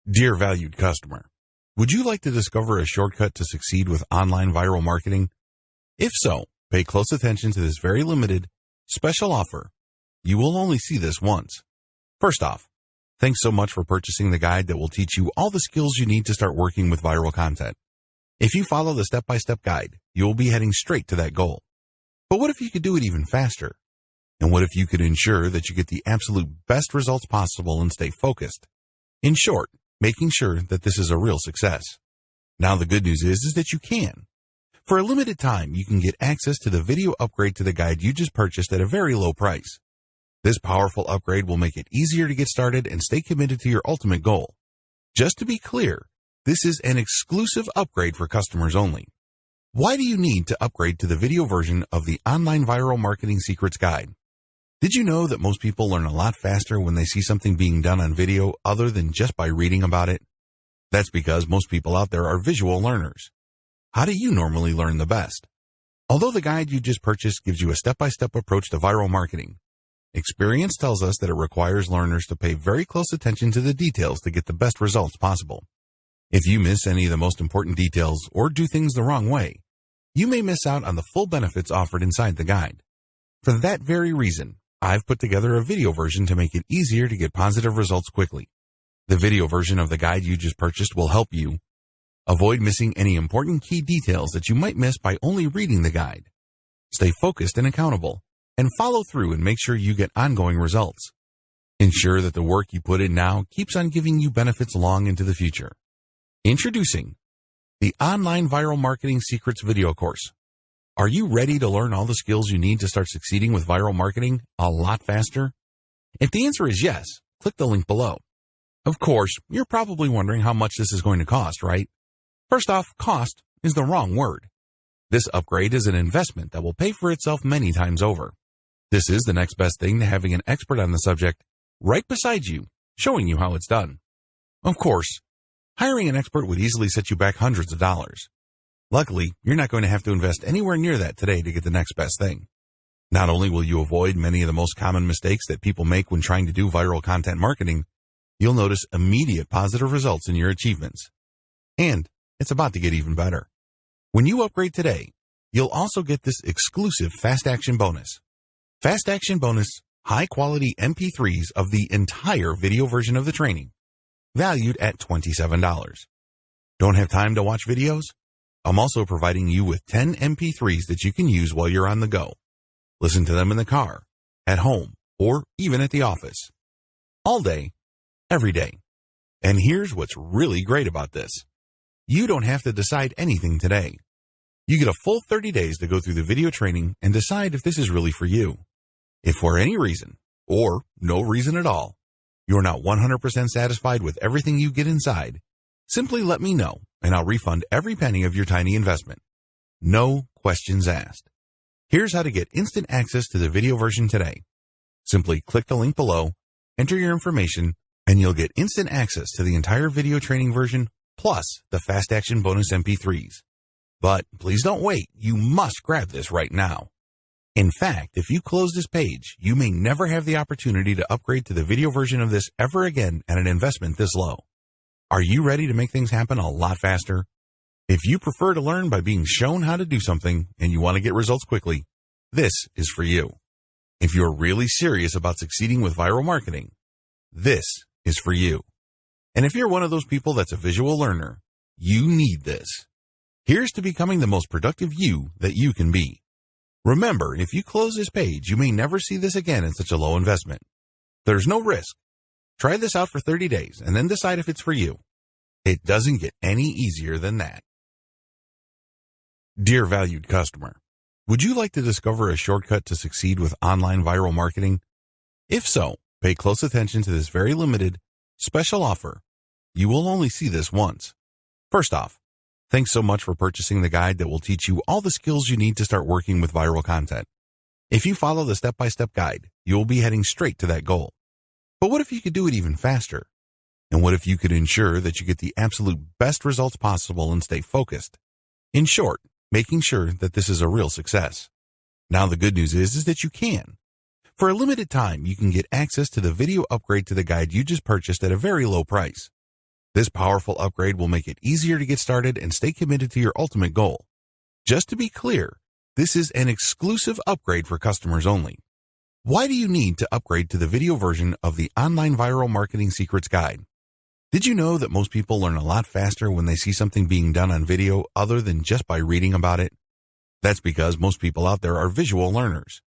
Dear valued customer, would you like to discover a shortcut to succeed with online viral marketing? If so, pay close attention to this very limited, special offer. You will only see this once. First off, thanks so much for purchasing the guide that will teach you all the skills you need to start working with viral content. If you follow the step-by-step guide, you will be heading straight to that goal. But what if you could do it even faster? And what if you could ensure that you get the absolute best results possible and stay focused? In short, making sure that this is a real success. Now the good news is that you can. For a limited time, you can get access to the video upgrade to the guide you just purchased at a very low price. This powerful upgrade will make it easier to get started and stay committed to your ultimate goal. Just to be clear, this is an exclusive upgrade for customers only. Why do you need to upgrade to the video version of the Online Viral Marketing Secrets Guide? Did you know that most people learn a lot faster when they see something being done on video other than just by reading about it? That's because most people out there are visual learners. How do you normally learn the best? Although the guide you just purchased gives you a step-by-step approach to viral marketing, experience tells us that it requires learners to pay very close attention to the details to get the best results possible. If you miss any of the most important details or do things the wrong way, you may miss out on the full benefits offered inside the guide. For that very reason, I've put together a video version to make it easier to get positive results quickly. The video version of the guide you just purchased will help you avoid missing any important key details that you might miss by only reading the guide. Stay focused and accountable, and follow through and make sure you get ongoing results. Ensure that the work you put in now keeps on giving you benefits long into the future. Introducing the Online Viral Marketing Secrets video course. Are you ready to learn all the skills you need to start succeeding with viral marketing a lot faster? If the answer is yes, click the link below. Of course, you're probably wondering how much this is going to cost, right? First off, cost is the wrong word. This upgrade is an investment that will pay for itself many times over. This is the next best thing to having an expert on the subject right beside you, showing you how it's done. Of course, hiring an expert would easily set you back hundreds of dollars. Luckily, you're not going to have to invest anywhere near that today to get the next best thing. Not only will you avoid many of the most common mistakes that people make when trying to do viral content marketing, you'll notice immediate positive results in your achievements. And it's about to get even better. When you upgrade today, you'll also get this exclusive Fast Action bonus. Fast Action bonus, high-quality MP3s of the entire video version of the training, valued at $27. Don't have time to watch videos? I'm also providing you with 10 MP3s that you can use while you're on the go. Listen to them in the car, at home, or even at the office. All day, every day. And here's what's really great about this. You don't have to decide anything today. You get a full 30 days to go through the video training and decide if this is really for you. If for any reason, or no reason at all, you're not 100% satisfied with everything you get inside, simply let me know and I'll refund every penny of your tiny investment. No questions asked. Here's how to get instant access to the video version today. Simply click the link below, enter your information, and you'll get instant access to the entire video training version plus the Fast Action bonus MP3s. But please don't wait. You must grab this right now. In fact, if you close this page, you may never have the opportunity to upgrade to the video version of this ever again at an investment this low. Are you ready to make things happen a lot faster? If you prefer to learn by being shown how to do something and you want to get results quickly, this is for you. If you're really serious about succeeding with viral marketing, this is for you. And if you're one of those people that's a visual learner, you need this. Here's to becoming the most productive you that you can be. Remember, if you close this page, you may never see this again at such a low investment. There's no risk. Try this out for 30 days and then decide if it's for you. It doesn't get any easier than that. Dear valued customer, would you like to discover a shortcut to succeed with online viral marketing? If so, pay close attention to this very limited, special offer. You will only see this once. First off, thanks so much for purchasing the guide that will teach you all the skills you need to start working with viral content. If you follow the step-by-step guide, you will be heading straight to that goal. But what if you could do it even faster? And what if you could ensure that you get the absolute best results possible and stay focused? In short, making sure that this is a real success. Now the good news is that you can. For a limited time, you can get access to the video upgrade to the guide you just purchased at a very low price. This powerful upgrade will make it easier to get started and stay committed to your ultimate goal. Just to be clear, this is an exclusive upgrade for customers only. Why do you need to upgrade to the video version of the Online Viral Marketing Secrets Guide? Did you know that most people learn a lot faster when they see something being done on video other than just by reading about it? That's because most people out there are visual learners.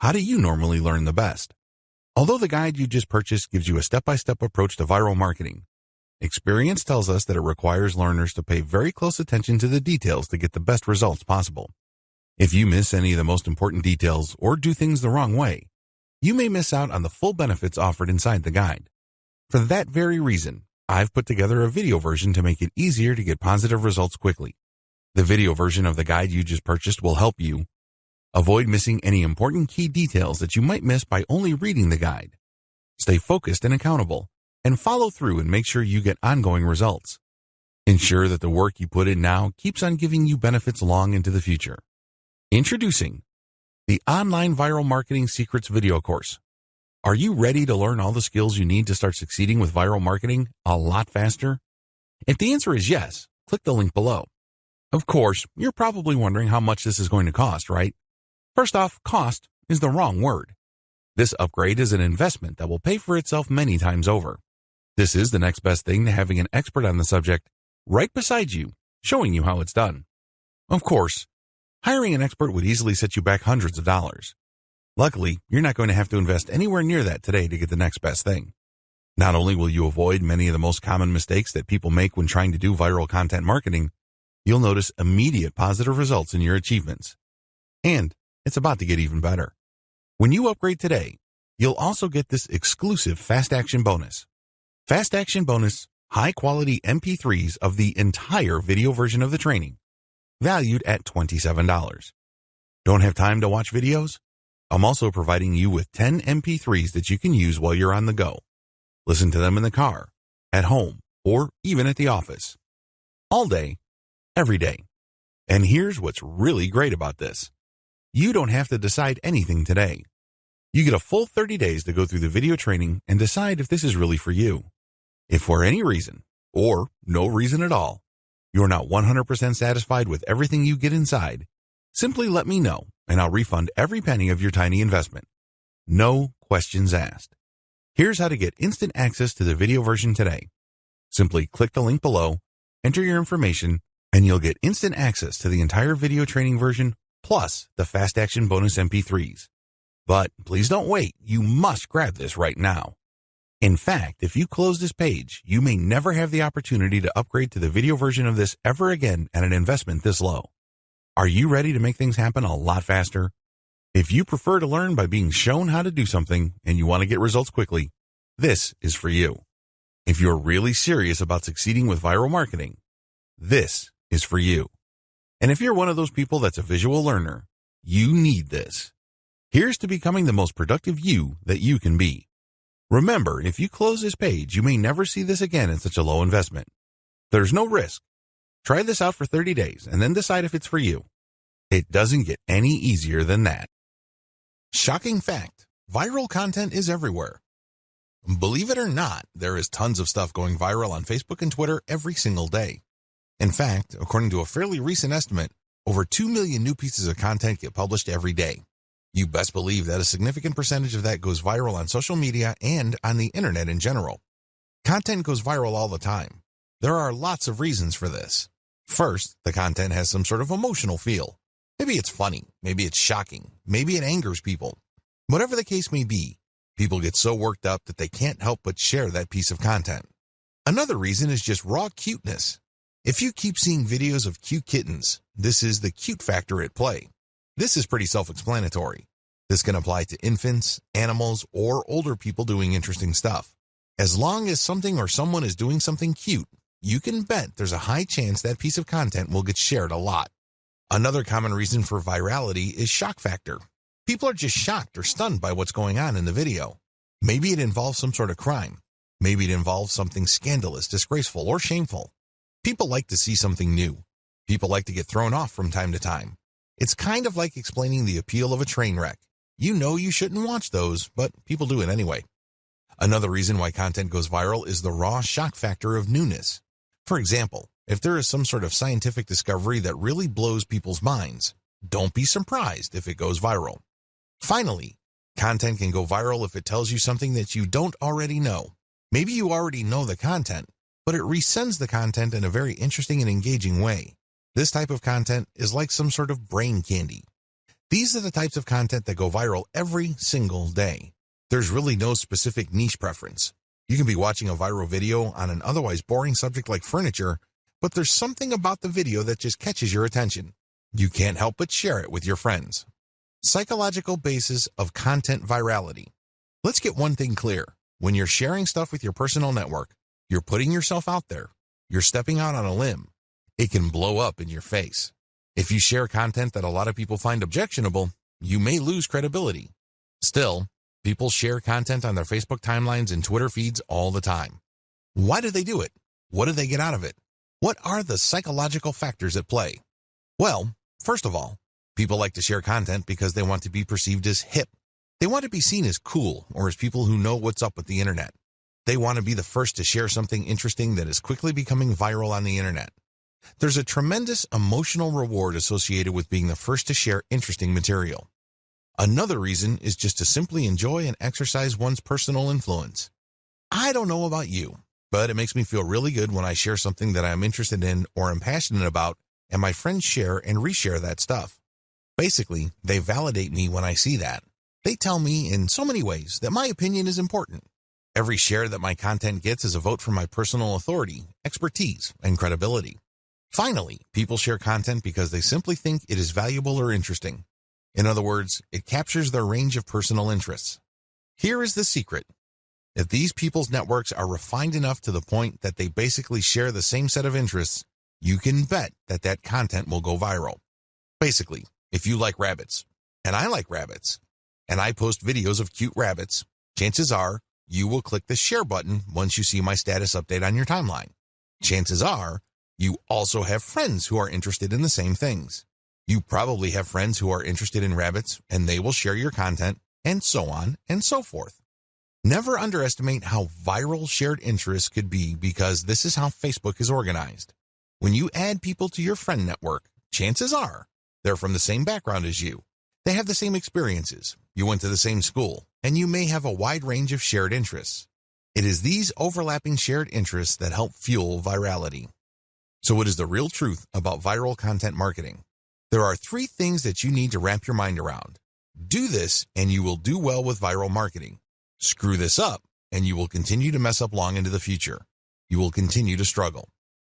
How do you normally learn the best? Although the guide you just purchased gives you a step-by-step approach to viral marketing, experience tells us that it requires learners to pay very close attention to the details to get the best results possible. If you miss any of the most important details or do things the wrong way, you may miss out on the full benefits offered inside the guide. For that very reason, I've put together a video version to make it easier to get positive results quickly. The video version of the guide you just purchased will help you avoid missing any important key details that you might miss by only reading the guide. Stay focused and accountable, and follow through and make sure you get ongoing results. Ensure that the work you put in now keeps on giving you benefits long into the future. Introducing the Online Viral Marketing Secrets video course. Are you ready to learn all the skills you need to start succeeding with viral marketing a lot faster? If the answer is yes, click the link below. Of course, you're probably wondering how much this is going to cost, right? First off, cost is the wrong word. This upgrade is an investment that will pay for itself many times over. This is the next best thing to having an expert on the subject right beside you, showing you how it's done. Of course, hiring an expert would easily set you back hundreds of dollars. Luckily, you're not going to have to invest anywhere near that today to get the next best thing. Not only will you avoid many of the most common mistakes that people make when trying to do viral content marketing, you'll notice immediate positive results in your achievements. And it's about to get even better. When you upgrade today, you'll also get this exclusive Fast Action bonus. Fast Action bonus, high-quality MP3s of the entire video version of the training, valued at $27. Don't have time to watch videos? I'm also providing you with 10 MP3s that you can use while you're on the go. Listen to them in the car, at home, or even at the office. All day, every day. And here's what's really great about this. You don't have to decide anything today. You get a full 30 days to go through the video training and decide if this is really for you. If for any reason, or no reason at all, you're not 100% satisfied with everything you get inside, simply let me know and I'll refund every penny of your tiny investment. No questions asked. Here's how to get instant access to the video version today. Simply click the link below, enter your information, and you'll get instant access to the entire video training version plus the Fast Action bonus MP3s. But please don't wait. You must grab this right now. In fact, if you close this page, you may never have the opportunity to upgrade to the video version of this ever again at an investment this low. Are you ready to make things happen a lot faster? If you prefer to learn by being shown how to do something and you want to get results quickly, this is for you. If you're really serious about succeeding with viral marketing, this is for you. And if you're one of those people that's a visual learner, you need this. Here's to becoming the most productive you that you can be. Remember, if you close this page, you may never see this again at such a low investment. There's no risk. Try this out for 30 days and then decide if it's for you. It doesn't get any easier than that. Shocking fact, viral content is everywhere. Believe it or not, there is tons of stuff going viral on Facebook and Twitter every single day. In fact, according to a fairly recent estimate, over 2 million new pieces of content get published every day. You best believe that a significant percentage of that goes viral on social media and on the internet in general. Content goes viral all the time. There are lots of reasons for this. First, the content has some sort of emotional feel. Maybe it's funny, maybe it's shocking, maybe it angers people. Whatever the case may be, people get so worked up that they can't help but share that piece of content. Another reason is just raw cuteness. If you keep seeing videos of cute kittens, this is the cute factor at play. This is pretty self-explanatory. This can apply to infants, animals, or older people doing interesting stuff. As long as something or someone is doing something cute, you can bet there's a high chance that piece of content will get shared a lot. Another common reason for virality is shock factor. People are just shocked or stunned by what's going on in the video. Maybe it involves some sort of crime. Maybe it involves something scandalous, disgraceful, or shameful. People like to see something new. People like to get thrown off from time to time. It's kind of like explaining the appeal of a train wreck. You know you shouldn't watch those, but people do it anyway. Another reason why content goes viral is the raw shock factor of newness. For example, if there is some sort of scientific discovery that really blows people's minds, don't be surprised if it goes viral. Finally, content can go viral if it tells you something that you don't already know. Maybe you already know the content, but it resends the content in a very interesting and engaging way. This type of content is like some sort of brain candy. These are the types of content that go viral every single day. There's really no specific niche preference. You can be watching a viral video on an otherwise boring subject like furniture, but there's something about the video that just catches your attention. You can't help but share it with your friends. Psychological basis of content virality. Let's get one thing clear. When you're sharing stuff with your personal network, you're putting yourself out there. You're stepping out on a limb. It can blow up in your face. If you share content that a lot of people find objectionable, you may lose credibility. Still, people share content on their Facebook timelines and Twitter feeds all the time. Why do they do it? What do they get out of it? What are the psychological factors at play? Well, first of all, people like to share content because they want to be perceived as hip. They want to be seen as cool or as people who know what's up with the internet. They want to be the first to share something interesting that is quickly becoming viral on the internet. There's a tremendous emotional reward associated with being the first to share interesting material. Another reason is just to simply enjoy and exercise one's personal influence. I don't know about you, but it makes me feel really good when I share something that I'm interested in or am passionate about, and my friends share and reshare that stuff. Basically, they validate me when I see that. They tell me in so many ways that my opinion is important. Every share that my content gets is a vote for my personal authority, expertise, and credibility. Finally, people share content because they simply think it is valuable or interesting. In other words, it captures their range of personal interests. Here is the secret. If these people's networks are refined enough to the point that they basically share the same set of interests, you can bet that that content will go viral. Basically, if you like rabbits, and I like rabbits, and I post videos of cute rabbits, chances are you will click the share button once you see my status update on your timeline. Chances are you also have friends who are interested in the same things. You probably have friends who are interested in rabbits, and they will share your content, and so on and so forth. Never underestimate how viral shared interests could be, because this is how Facebook is organized. When you add people to your friend network, chances are they're from the same background as you. They have the same experiences. You went to the same school, and you may have a wide range of shared interests. It is these overlapping shared interests that help fuel virality. So what is the real truth about viral content marketing? There are 3 things that you need to wrap your mind around. Do this, and you will do well with viral marketing. Screw this up, and you will continue to mess up long into the future. You will continue to struggle.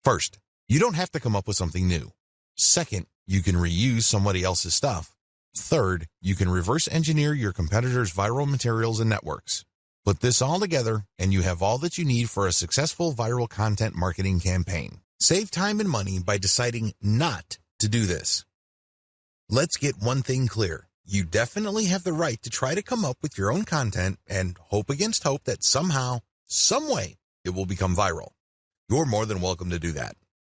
First, you don't have to come up with something new. Second, you can reuse somebody else's stuff. Third, you can reverse engineer your competitors' viral materials and networks. Put this all together, and you have all that you need for a successful viral content marketing campaign. Save time and money by deciding not to do this. Let's get one thing clear. You definitely have the right to try to come up with your own content and hope against hope that somehow, some way, it will become viral. You're more than welcome to do that.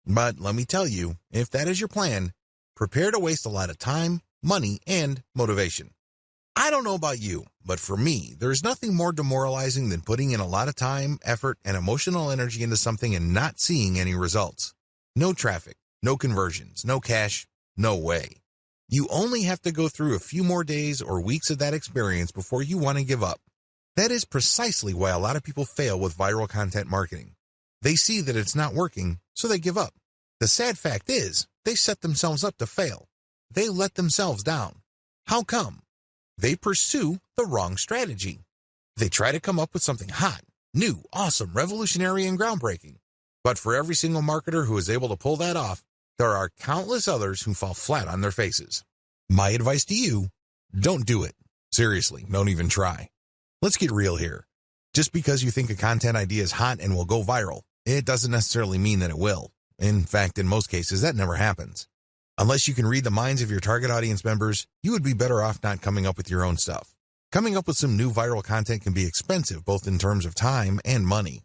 But let me tell you, if that is your plan, prepare to waste a lot of time, money, and motivation. I don't know about you, but for me, there's nothing more demoralizing than putting in a lot of time, effort, and emotional energy into something and not seeing any results. No traffic, no conversions, no cash, no way. You only have to go through a few more days or weeks of that experience before you want to give up. That is precisely why a lot of people fail with viral content marketing. They see that it's not working, so they give up. The sad fact is, they set themselves up to fail. They let themselves down. How come? They pursue the wrong strategy. They try to come up with something hot, new, awesome, revolutionary, and groundbreaking. But for every single marketer who is able to pull that off, there are countless others who fall flat on their faces. My advice to you, don't do it. Seriously, don't even try. Let's get real here. Just because you think a content idea is hot and will go viral, it doesn't necessarily mean that it will. In fact, in most cases, that never happens. Unless you can read the minds of your target audience members, you would be better off not coming up with your own stuff. Coming up with some new viral content can be expensive, both in terms of time and money.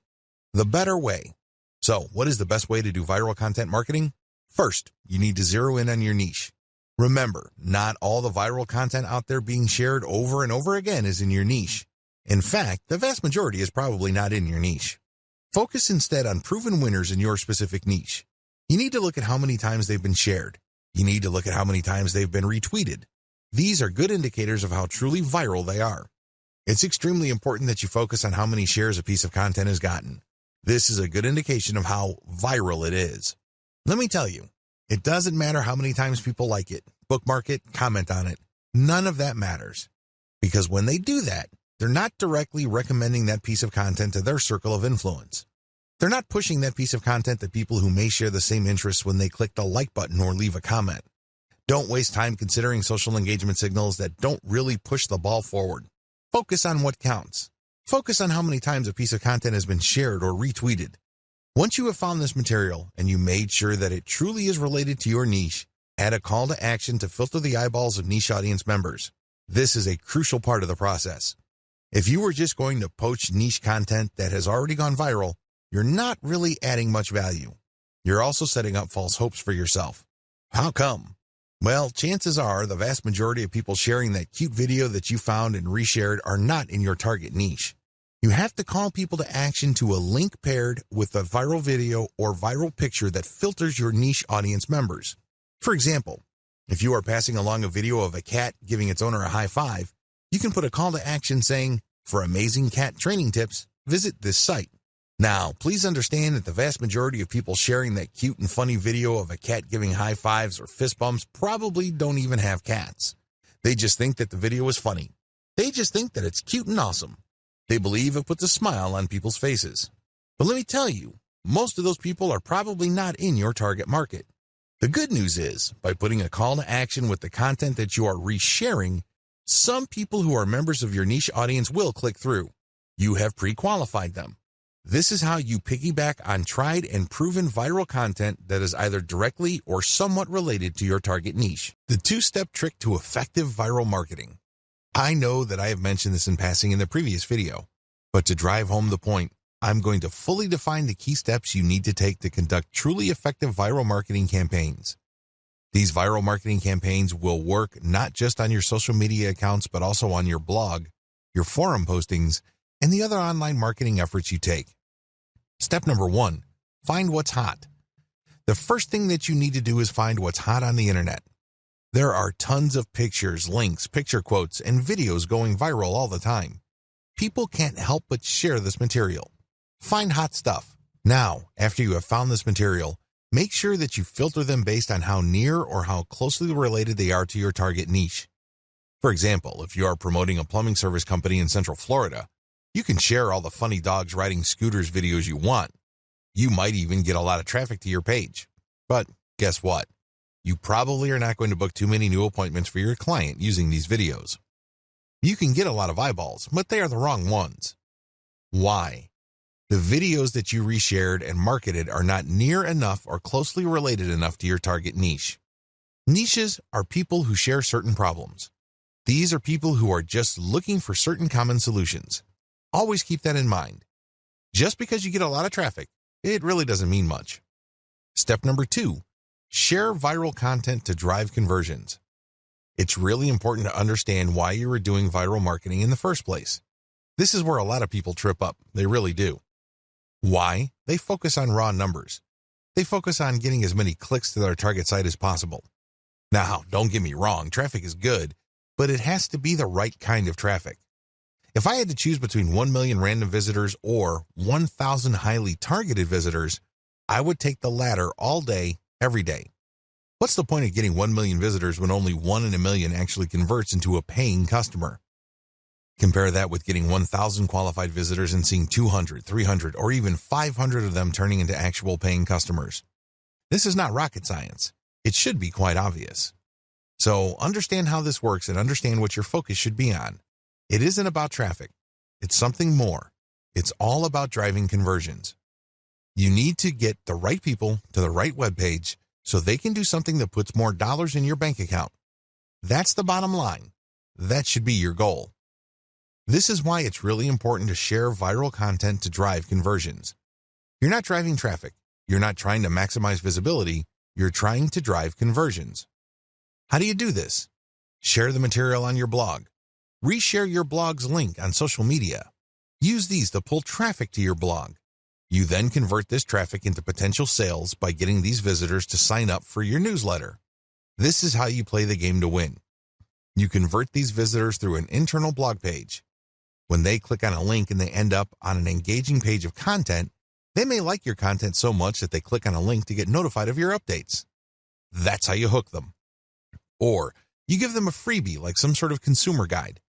The better way. So, what is the best way to do viral content marketing? First, you need to zero in on your niche. Remember, not all the viral content out there being shared over and over again is in your niche. In fact, the vast majority is probably not in your niche. Focus instead on proven winners in your specific niche. You need to look at how many times they've been shared. You need to look at how many times they've been retweeted. These are good indicators of how truly viral they are. It's extremely important that you focus on how many shares a piece of content has gotten. This is a good indication of how viral it is. Let me tell you, it doesn't matter how many times people like it, bookmark it, comment on it. None of that matters. Because when they do that, they're not directly recommending that piece of content to their circle of influence. They're not pushing that piece of content to people who may share the same interests when they click the like button or leave a comment. Don't waste time considering social engagement signals that don't really push the ball forward. Focus on what counts. Focus on how many times a piece of content has been shared or retweeted. Once you have found this material and you made sure that it truly is related to your niche, add a call to action to filter the eyeballs of niche audience members. This is a crucial part of the process. If you were just going to poach niche content that has already gone viral, you're not really adding much value. You're also setting up false hopes for yourself. How come? Well, chances are the vast majority of people sharing that cute video that you found and reshared are not in your target niche. You have to call people to action to a link paired with a viral video or viral picture that filters your niche audience members. For example, if you are passing along a video of a cat giving its owner a high five, you can put a call to action saying, "For amazing cat training tips, visit this site." Now, please understand that the vast majority of people sharing that cute and funny video of a cat giving high fives or fist bumps probably don't even have cats. They just think that the video is funny. They just think that it's cute and awesome. They believe it puts a smile on people's faces. But let me tell you, most of those people are probably not in your target market. The good news is, by putting a call to action with the content that you are resharing, some people who are members of your niche audience will click through. You have pre-qualified them. This is how you piggyback on tried and proven viral content that is either directly or somewhat related to your target niche. The two-step trick to effective viral marketing. I know that I have mentioned this in passing in the previous video, but to drive home the point, I'm going to fully define the key steps you need to take to conduct truly effective viral marketing campaigns. These viral marketing campaigns will work not just on your social media accounts, but also on your blog, your forum postings, and the other online marketing efforts you take. Step number 1, find what's hot. The first thing that you need to do is find what's hot on the internet. There are tons of pictures, links, picture quotes, and videos going viral all the time. People can't help but share this material. Find hot stuff. Now, after you have found this material, make sure that you filter them based on how near or how closely related they are to your target niche. For example, if you are promoting a plumbing service company in Central Florida, you can share all the funny dogs riding scooters videos you want. You might even get a lot of traffic to your page. But guess what? You probably are not going to book too many new appointments for your client using these videos. You can get a lot of eyeballs, but they are the wrong ones. Why? The videos that you reshared and marketed are not near enough or closely related enough to your target niche. Niches are people who share certain problems. These are people who are just looking for certain common solutions. Always keep that in mind. Just because you get a lot of traffic, it really doesn't mean much. Step number 2, share viral content to drive conversions. It's really important to understand why you are doing viral marketing in the first place. This is where a lot of people trip up. They really do. Why? They focus on raw numbers. They focus on getting as many clicks to their target site as possible. Now, don't get me wrong, traffic is good, but it has to be the right kind of traffic. If I had to choose between 1 million random visitors or 1,000 highly targeted visitors, I would take the latter all day, every day. What's the point of getting 1 million visitors when only 1 in a million actually converts into a paying customer? Compare that with getting 1,000 qualified visitors and seeing 200, 300, or even 500 of them turning into actual paying customers. This is not rocket science. It should be quite obvious. So understand how this works and understand what your focus should be on. It isn't about traffic. It's something more. It's all about driving conversions. You need to get the right people to the right webpage so they can do something that puts more dollars in your bank account. That's the bottom line. That should be your goal. This is why it's really important to share viral content to drive conversions. You're not driving traffic. You're not trying to maximize visibility. You're trying to drive conversions. How do you do this? Share the material on your blog. Reshare your blog's link on social media. Use these to pull traffic to your blog. You then convert this traffic into potential sales by getting these visitors to sign up for your newsletter. This is how you play the game to win. You convert these visitors through an internal blog page. When they click on a link and they end up on an engaging page of content, they may like your content so much that they click on a link to get notified of your updates. That's how you hook them. Or you give them a freebie like some sort of consumer guide.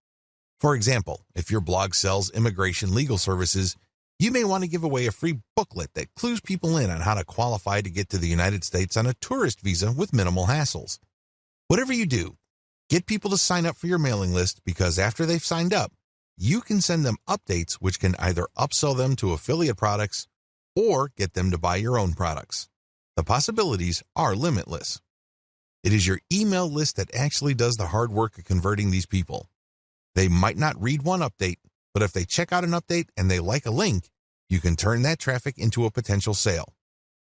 For example, if your blog sells immigration legal services, you may want to give away a free booklet that clues people in on how to qualify to get to the United States on a tourist visa with minimal hassles. Whatever you do, get people to sign up for your mailing list because after they've signed up, you can send them updates which can either upsell them to affiliate products or get them to buy your own products. The possibilities are limitless. It is your email list that actually does the hard work of converting these people. They might not read one update, but if they check out an update and they like a link, you can turn that traffic into a potential sale.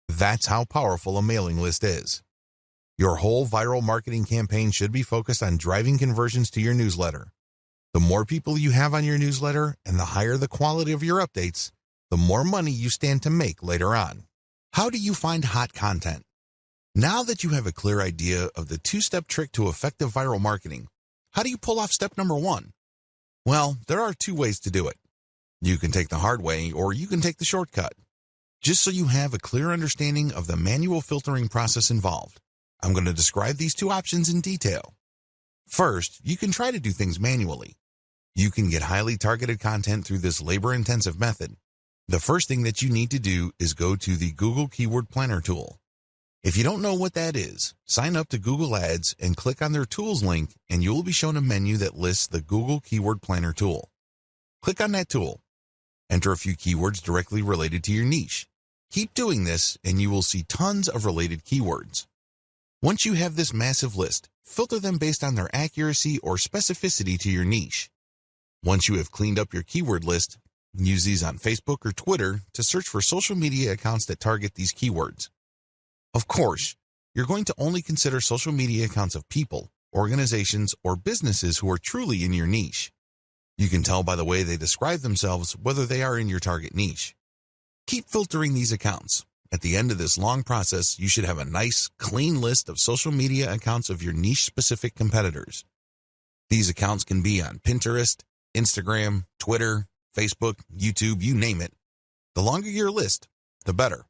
That's how powerful a mailing list is. Your whole viral marketing campaign should be focused on driving conversions to your newsletter. The more people you have on your newsletter and the higher the quality of your updates, the more money you stand to make later on. How do you find hot content? Now that you have a clear idea of the two-step trick to effective viral marketing, how do you pull off step number 1? Well, there are 2 ways to do it. You can take the hard way or you can take the shortcut. Just so you have a clear understanding of the manual filtering process involved, I'm going to describe these 2 options in detail. First, you can try to do things manually. You can get highly targeted content through this labor-intensive method. The first thing that you need to do is go to the Google Keyword Planner tool. If you don't know what that is, sign up to Google Ads and click on their Tools link and you will be shown a menu that lists the Google Keyword Planner tool. Click on that tool. Enter a few keywords directly related to your niche. Keep doing this and you will see tons of related keywords. Once you have this massive list, filter them based on their accuracy or specificity to your niche. Once you have cleaned up your keyword list, use these on Facebook or Twitter to search for social media accounts that target these keywords. Of course, you're going to only consider social media accounts of people, organizations, or businesses who are truly in your niche. You can tell by the way they describe themselves whether they are in your target niche. Keep filtering these accounts. At the end of this long process, you should have a nice, clean list of social media accounts of your niche-specific competitors. These accounts can be on Pinterest, Instagram, Twitter, Facebook, YouTube, you name it. The longer your list, the better.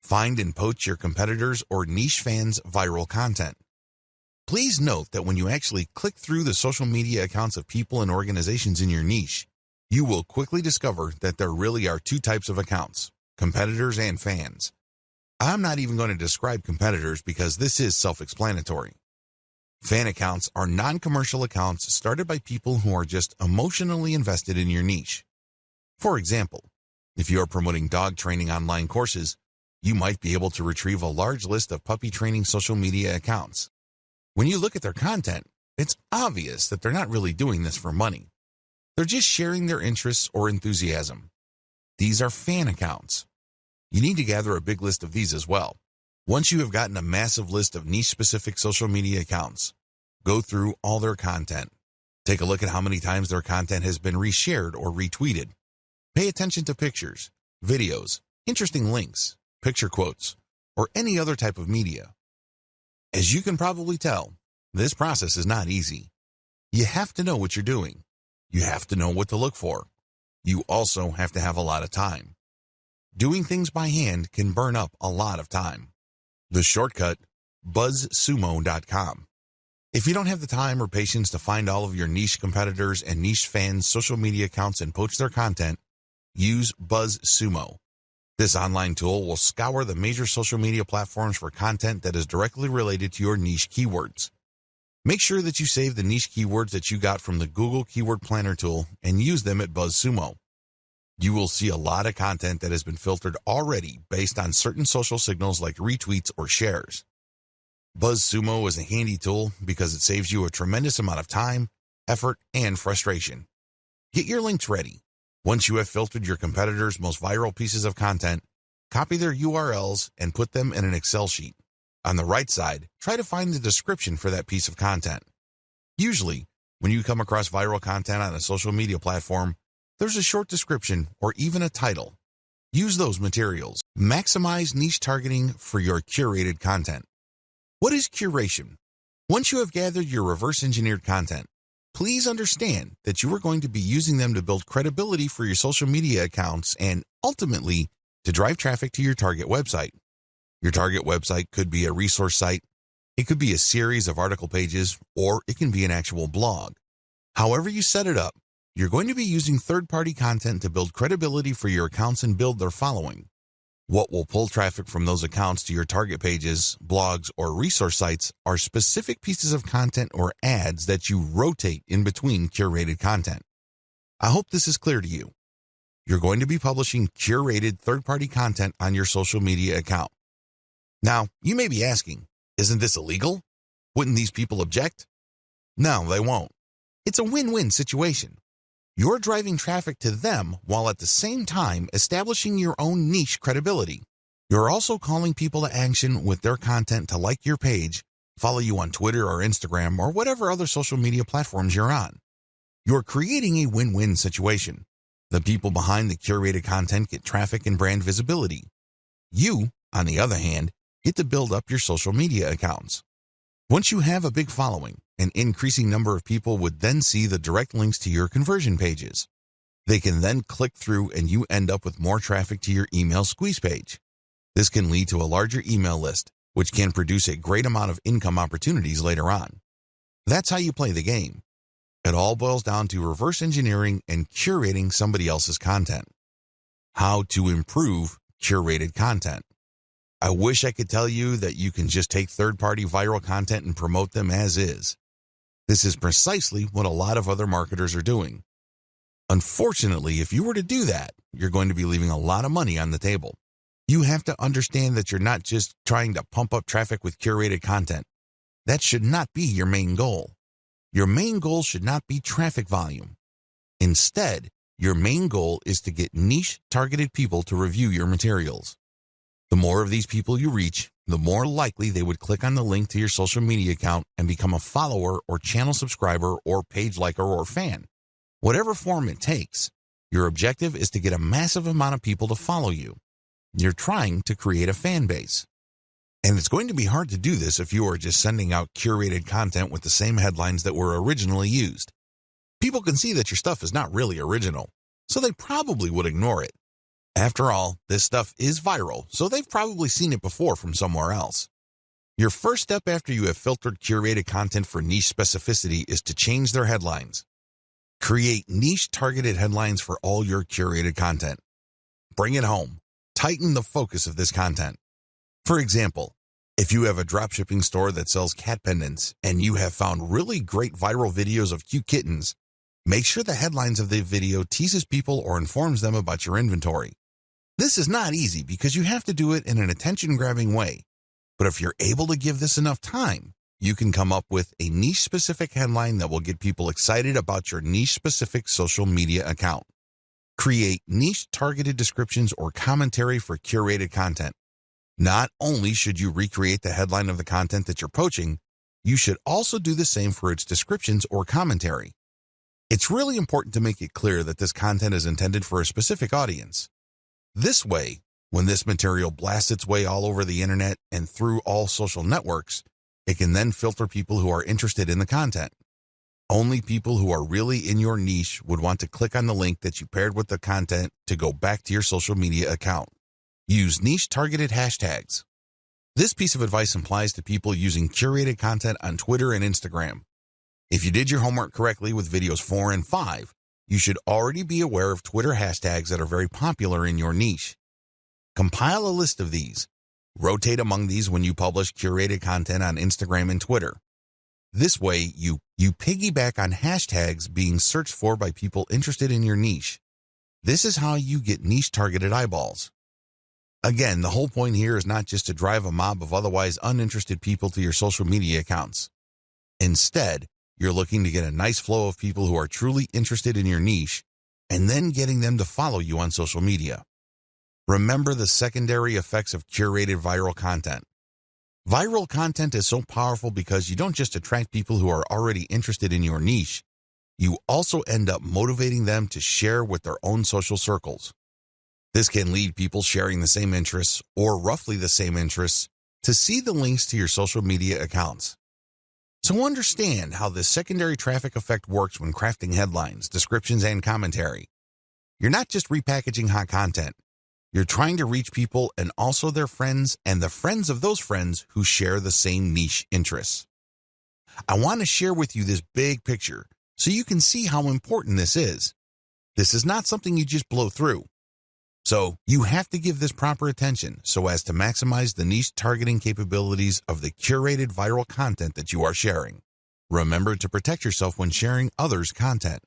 Find and poach your competitors' or niche fans' viral content. Please note that when you actually click through the social media accounts of people and organizations in your niche, you will quickly discover that there really are 2 types of accounts, competitors and fans. I'm not even going to describe competitors because this is self-explanatory. Fan accounts are non-commercial accounts started by people who are just emotionally invested in your niche. For example, if you are promoting dog training online courses, you might be able to retrieve a large list of puppy training social media accounts. When you look at their content, it's obvious that they're not really doing this for money. They're just sharing their interests or enthusiasm. These are fan accounts. You need to gather a big list of these as well. Once you have gotten a massive list of niche-specific social media accounts, go through all their content. Take a look at how many times their content has been reshared or retweeted. Pay attention to pictures, videos, interesting links, picture quotes, or any other type of media. As you can probably tell, this process is not easy. You have to know what you're doing. You have to know what to look for. You also have to have a lot of time. Doing things by hand can burn up a lot of time. The shortcut, buzzsumo.com. If you don't have the time or patience to find all of your niche competitors and niche fans' social media accounts and poach their content, use BuzzSumo. This online tool will scour the major social media platforms for content that is directly related to your niche keywords. Make sure that you save the niche keywords that you got from the Google Keyword Planner tool and use them at BuzzSumo. You will see a lot of content that has been filtered already based on certain social signals like retweets or shares. BuzzSumo is a handy tool because it saves you a tremendous amount of time, effort, and frustration. Get your links ready. Once you have filtered your competitors' most viral pieces of content, copy their URLs and put them in an Excel sheet. On the right side, try to find the description for that piece of content. Usually, When you come across viral content on a social media platform, there's a short description or even a title. Use those materials. Maximize niche targeting for your curated content. What is curation? Once you have gathered your reverse-engineered content, please understand that you are going to be using them to build credibility for your social media accounts and, ultimately, to drive traffic to your target website. Your target website could be a resource site, it could be a series of article pages, or it can be an actual blog. However you set it up, you're going to be using third-party content to build credibility for your accounts and build their following. What will pull traffic from those accounts to your target pages, blogs, or resource sites are specific pieces of content or ads that you rotate in between curated content. I hope this is clear to you. You're going to be publishing curated third-party content on your social media account. Now, you may be asking, isn't this illegal? Wouldn't these people object? No, they won't. It's a win-win situation. You're driving traffic to them while at the same time establishing your own niche credibility. You're also calling people to action with their content to like your page, follow you on Twitter or Instagram or whatever other social media platforms you're on. You're creating a win-win situation. The people behind the curated content get traffic and brand visibility. You, on the other hand, get to build up your social media accounts. Once you have a big following, an increasing number of people would then see the direct links to your conversion pages. They can then click through and you end up with more traffic to your email squeeze page. This can lead to a larger email list, which can produce a great amount of income opportunities later on. That's how you play the game. It all boils down to reverse engineering and curating somebody else's content. How to improve curated content. I wish I could tell you that you can just take third-party viral content and promote them as is. This is precisely what a lot of other marketers are doing. Unfortunately, if you were to do that, you're going to be leaving a lot of money on the table. You have to understand that you're not just trying to pump up traffic with curated content. That should not be your main goal. Your main goal should not be traffic volume. Instead, your main goal is to get niche, targeted people to review your materials. The more of these people you reach, the more likely they would click on the link to your social media account and become a follower or channel subscriber or page liker or fan. Whatever form it takes, your objective is to get a massive amount of people to follow you. You're trying to create a fan base. And it's going to be hard to do this if you are just sending out curated content with the same headlines that were originally used. People can see that your stuff is not really original, so they probably would ignore it. After all, this stuff is viral, so they've probably seen it before from somewhere else. Your first step after you have filtered curated content for niche specificity is to change their headlines. Create niche targeted headlines for all your curated content. Bring it home. Tighten the focus of this content. For example, if you have a dropshipping store that sells cat pendants and you have found really great viral videos of cute kittens, make sure the headlines of the video teases people or informs them about your inventory. This is not easy because you have to do it in an attention-grabbing way. But if you're able to give this enough time, you can come up with a niche-specific headline that will get people excited about your niche-specific social media account. Create niche-targeted descriptions or commentary for curated content. Not only should you recreate the headline of the content that you're poaching, you should also do the same for its descriptions or commentary. It's really important to make it clear that this content is intended for a specific audience. This way, when this material blasts its way all over the internet and through all social networks, it can then filter people who are interested in the content. Only people who are really in your niche would want to click on the link that you paired with the content to go back to your social media account. Use niche-targeted hashtags. This piece of advice applies to people using curated content on Twitter and Instagram. If you did your homework correctly with videos 4 and 5, you should already be aware of Twitter hashtags that are very popular in your niche. Compile a list of these. Rotate among these when you publish curated content on Instagram and Twitter. This way, you piggyback on hashtags being searched for by people interested in your niche. This is how you get niche-targeted eyeballs. Again, the whole point here is not just to drive a mob of otherwise uninterested people to your social media accounts. Instead, you're looking to get a nice flow of people who are truly interested in your niche and then getting them to follow you on social media. Remember the secondary effects of curated viral content. Viral content is so powerful because you don't just attract people who are already interested in your niche, you also end up motivating them to share with their own social circles. This can lead people sharing the same interests or roughly the same interests to see the links to your social media accounts. So understand how this secondary traffic effect works when crafting headlines, descriptions, and commentary. You're not just repackaging hot content. You're trying to reach people and also their friends and the friends of those friends who share the same niche interests. I want to share with you this big picture so you can see how important this is. This is not something you just blow through. So you have to give this proper attention so as to maximize the niche targeting capabilities of the curated viral content that you are sharing. Remember to protect yourself when sharing others' content.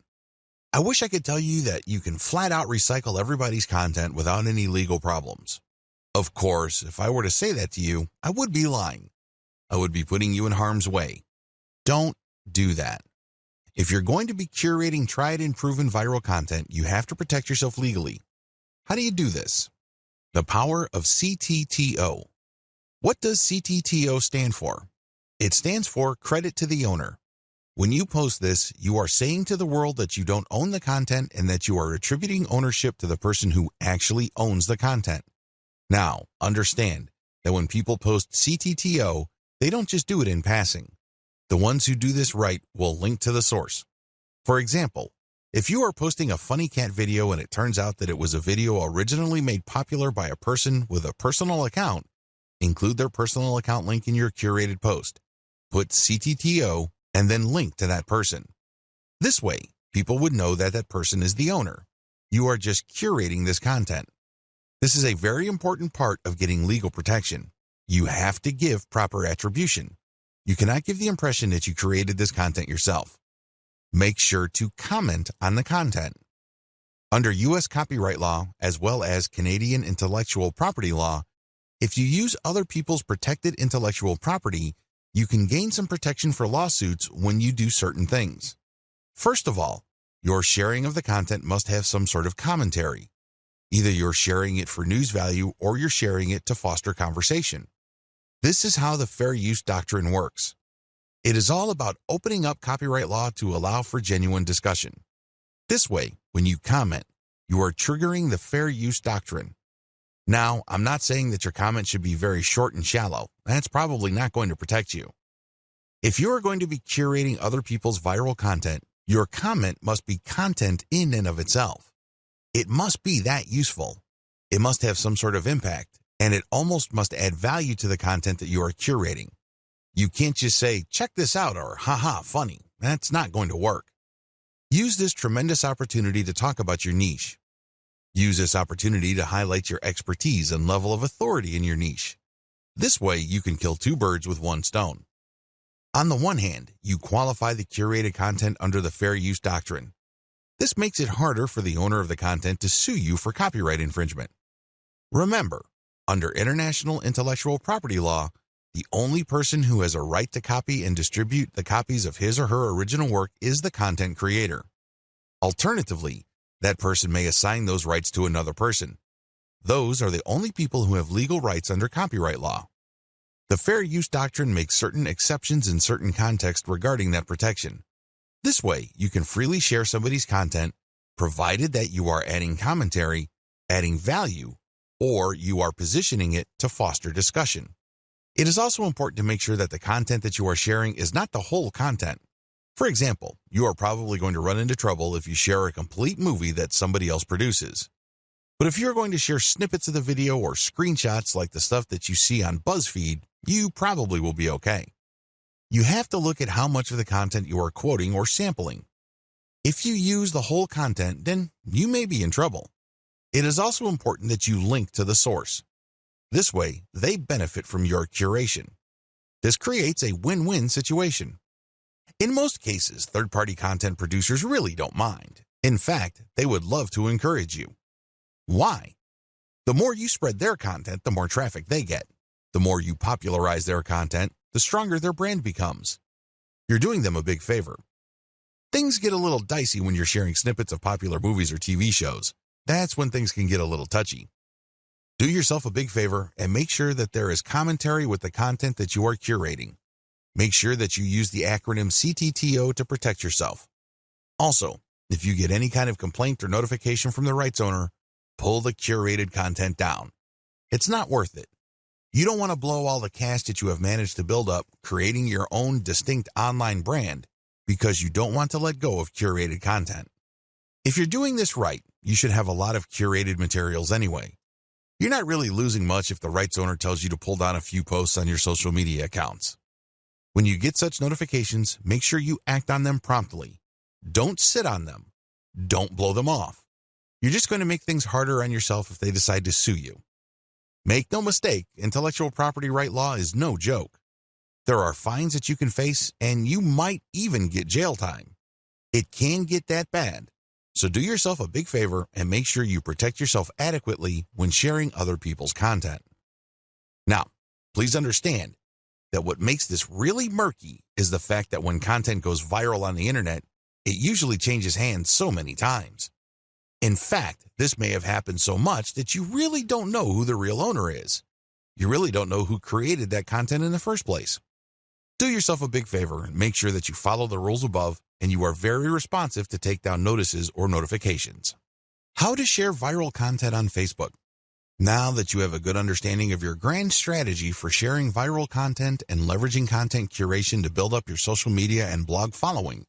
I wish I could tell you that you can flat out recycle everybody's content without any legal problems. Of course, if I were to say that to you, I would be lying. I would be putting you in harm's way. Don't do that. If you're going to be curating tried and proven viral content, you have to protect yourself legally. How do you do this? The power of CTTO. What does CTTO stand for? It stands for credit to the owner. When you post this, you are saying to the world that you don't own the content and that you are attributing ownership to the person who actually owns the content. Now, understand that when people post CTTO, they don't just do it in passing. The ones who do this right will link to the source. For example, if you are posting a funny cat video and it turns out that it was a video originally made popular by a person with a personal account, include their personal account link in your curated post. Put CTTO and then link to that person. This way, people would know that that person is the owner. You are just curating this content. This is a very important part of getting legal protection. You have to give proper attribution. You cannot give the impression that you created this content yourself. Make sure to comment on the content. Under U.S. copyright law, as well as Canadian intellectual property law, if you use other people's protected intellectual property, you can gain some protection for lawsuits when you do certain things. First of all, your sharing of the content must have some sort of commentary. Either you're sharing it for news value or you're sharing it to foster conversation. This is how the fair use doctrine works. It is all about opening up copyright law to allow for genuine discussion. This way, when you comment, you are triggering the fair use doctrine. Now, I'm not saying that your comment should be very short and shallow. That's probably not going to protect you. If you are going to be curating other people's viral content, your comment must be content in and of itself. It must be that useful. It must have some sort of impact, and it almost must add value to the content that you are curating. You can't just say, check this out, or haha, funny. That's not going to work. Use this tremendous opportunity to talk about your niche. Use this opportunity to highlight your expertise and level of authority in your niche. This way, you can kill two birds with one stone. On the one hand, you qualify the curated content under the fair use doctrine. This makes it harder for the owner of the content to sue you for copyright infringement. Remember, under international intellectual property law, the only person who has a right to copy and distribute the copies of his or her original work is the content creator. Alternatively, that person may assign those rights to another person. Those are the only people who have legal rights under copyright law. The fair use doctrine makes certain exceptions in certain contexts regarding that protection. This way, you can freely share somebody's content, provided that you are adding commentary, adding value, or you are positioning it to foster discussion. It is also important to make sure that the content that you are sharing is not the whole content. For example, you are probably going to run into trouble if you share a complete movie that somebody else produces. But if you're going to share snippets of the video or screenshots like the stuff that you see on BuzzFeed, you probably will be okay. You have to look at how much of the content you are quoting or sampling. If you use the whole content, then you may be in trouble. It is also important that you link to the source. This way, they benefit from your curation. This creates a win-win situation. In most cases, third-party content producers really don't mind. In fact, they would love to encourage you. Why? The more you spread their content, the more traffic they get. The more you popularize their content, the stronger their brand becomes. You're doing them a big favor. Things get a little dicey when you're sharing snippets of popular movies or TV shows. That's when things can get a little touchy. Do yourself a big favor and make sure that there is commentary with the content that you are curating. Make sure that you use the acronym CTTO to protect yourself. Also, if you get any kind of complaint or notification from the rights owner, pull the curated content down. It's not worth it. You don't want to blow all the cash that you have managed to build up creating your own distinct online brand because you don't want to let go of curated content. If you're doing this right, you should have a lot of curated materials anyway. You're not really losing much if the rights owner tells you to pull down a few posts on your social media accounts. When you get such notifications, make sure you act on them promptly. Don't sit on them. Don't blow them off. You're just going to make things harder on yourself if they decide to sue you. Make no mistake, intellectual property right law is no joke. There are fines that you can face, and you might even get jail time. It can get that bad. So do yourself a big favor and make sure you protect yourself adequately when sharing other people's content. Now, please understand that what makes this really murky is the fact that when content goes viral on the internet, it usually changes hands so many times. In fact, this may have happened so much that you really don't know who the real owner is. You really don't know who created that content in the first place. Do yourself a big favor and make sure that you follow the rules above and you are very responsive to take down notices or notifications. How to share viral content on Facebook. Now that you have a good understanding of your grand strategy for sharing viral content and leveraging content curation to build up your social media and blog following,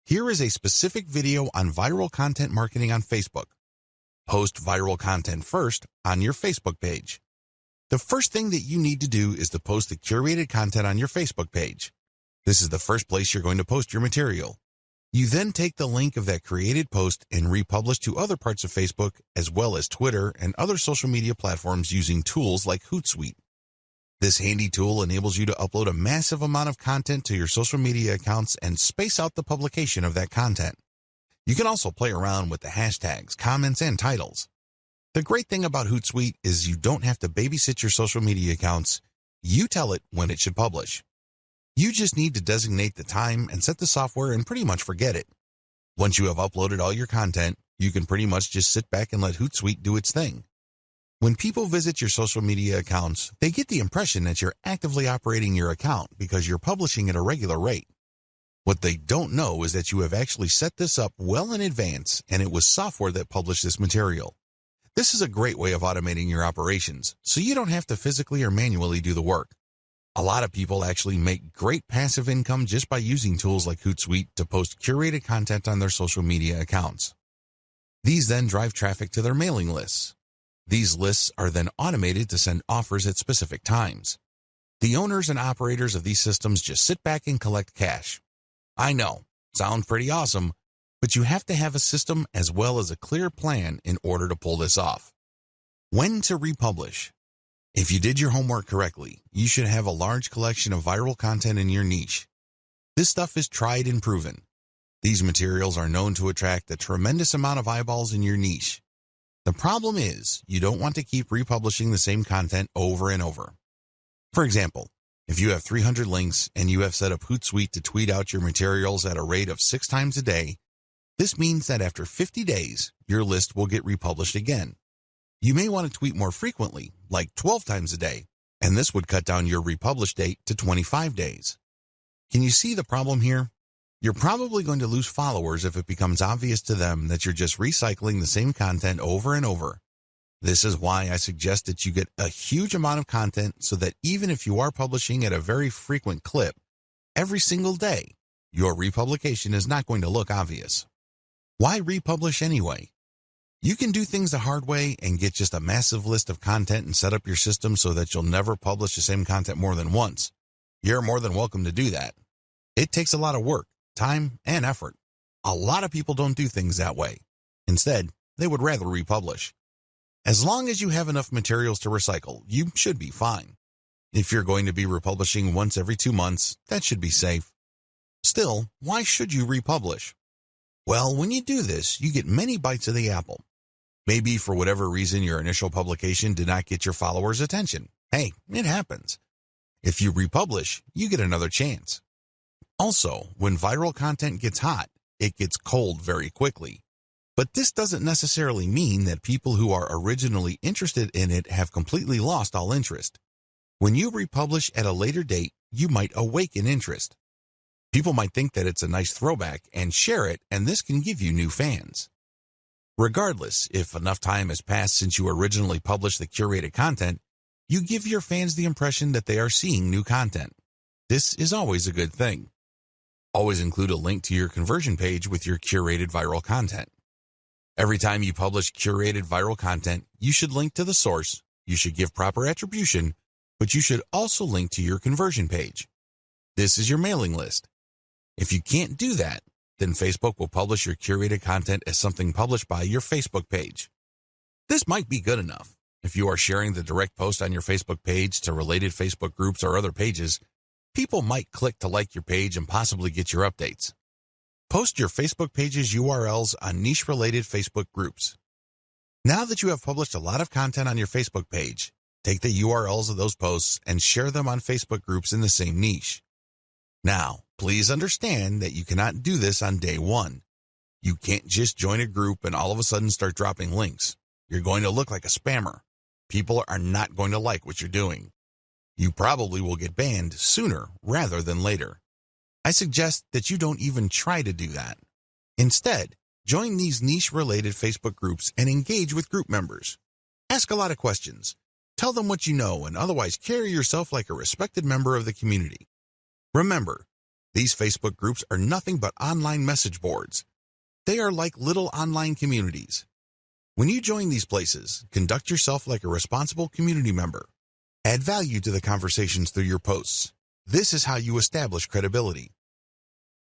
here is a specific video on viral content marketing on Facebook. Post viral content first on your Facebook page. The first thing that you need to do is to post the curated content on your Facebook page. This is the first place you're going to post your material. You then take the link of that created post and republish to other parts of Facebook as well as Twitter and other social media platforms using tools like Hootsuite. This handy tool enables you to upload a massive amount of content to your social media accounts and space out the publication of that content. You can also play around with the hashtags, comments, and titles. The great thing about Hootsuite is you don't have to babysit your social media accounts. You tell it when it should publish. You just need to designate the time and set the software and pretty much forget it. Once you have uploaded all your content, you can pretty much just sit back and let Hootsuite do its thing. When people visit your social media accounts, they get the impression that you're actively operating your account because you're publishing at a regular rate. What they don't know is that you have actually set this up well in advance and it was software that published this material. This is a great way of automating your operations, so you don't have to physically or manually do the work. A lot of people actually make great passive income just by using tools like Hootsuite to post curated content on their social media accounts. These then drive traffic to their mailing lists. These lists are then automated to send offers at specific times. The owners and operators of these systems just sit back and collect cash. I know, sounds pretty awesome, but you have to have a system as well as a clear plan in order to pull this off. When to republish. If you did your homework correctly, you should have a large collection of viral content in your niche. This stuff is tried and proven. These materials are known to attract a tremendous amount of eyeballs in your niche. The problem is, you don't want to keep republishing the same content over and over. For example, if you have 300 links and you have set up Hootsuite to tweet out your materials at a rate of 6 times a day, this means that after 50 days, your list will get republished again. You may want to tweet more frequently, like 12 times a day, and this would cut down your republish date to 25 days. Can you see the problem here? You're probably going to lose followers if it becomes obvious to them that you're just recycling the same content over and over. This is why I suggest that you get a huge amount of content so that even if you are publishing at a very frequent clip, every single day, your republication is not going to look obvious. Why republish anyway? You can do things the hard way and get just a massive list of content and set up your system so that you'll never publish the same content more than once. You're more than welcome to do that. It takes a lot of work, time, and effort. A lot of people don't do things that way. Instead, they would rather republish. As long as you have enough materials to recycle, you should be fine. If you're going to be republishing once every 2 months, that should be safe. Still, why should you republish? Well, when you do this, you get many bites of the apple. Maybe for whatever reason your initial publication did not get your followers' attention. Hey, it happens. If you republish, you get another chance. Also, when viral content gets hot, it gets cold very quickly. But this doesn't necessarily mean that people who are originally interested in it have completely lost all interest. When you republish at a later date, you might awaken interest. People might think that it's a nice throwback and share it, and this can give you new fans. Regardless, if enough time has passed since you originally published the curated content, you give your fans the impression that they are seeing new content. This is always a good thing. Always include a link to your conversion page with your curated viral content. Every time you publish curated viral content, you should link to the source, you should give proper attribution, but you should also link to your conversion page. This is your mailing list. If you can't do that, then Facebook will publish your curated content as something published by your Facebook page. This might be good enough. If you are sharing the direct post on your Facebook page to related Facebook groups or other pages, people might click to like your page and possibly get your updates. Post your Facebook page's URLs on niche-related Facebook groups. Now that you have published a lot of content on your Facebook page, take the URLs of those posts and share them on Facebook groups in the same niche. Now, please understand that you cannot do this on day one. You can't just join a group and all of a sudden start dropping links. You're going to look like a spammer. People are not going to like what you're doing. You probably will get banned sooner rather than later. I suggest that you don't even try to do that. Instead, join these niche-related Facebook groups and engage with group members. Ask a lot of questions. Tell them what you know and otherwise carry yourself like a respected member of the community. Remember, these Facebook groups are nothing but online message boards. They are like little online communities. When you join these places, conduct yourself like a responsible community member. Add value to the conversations through your posts. This is how you establish credibility.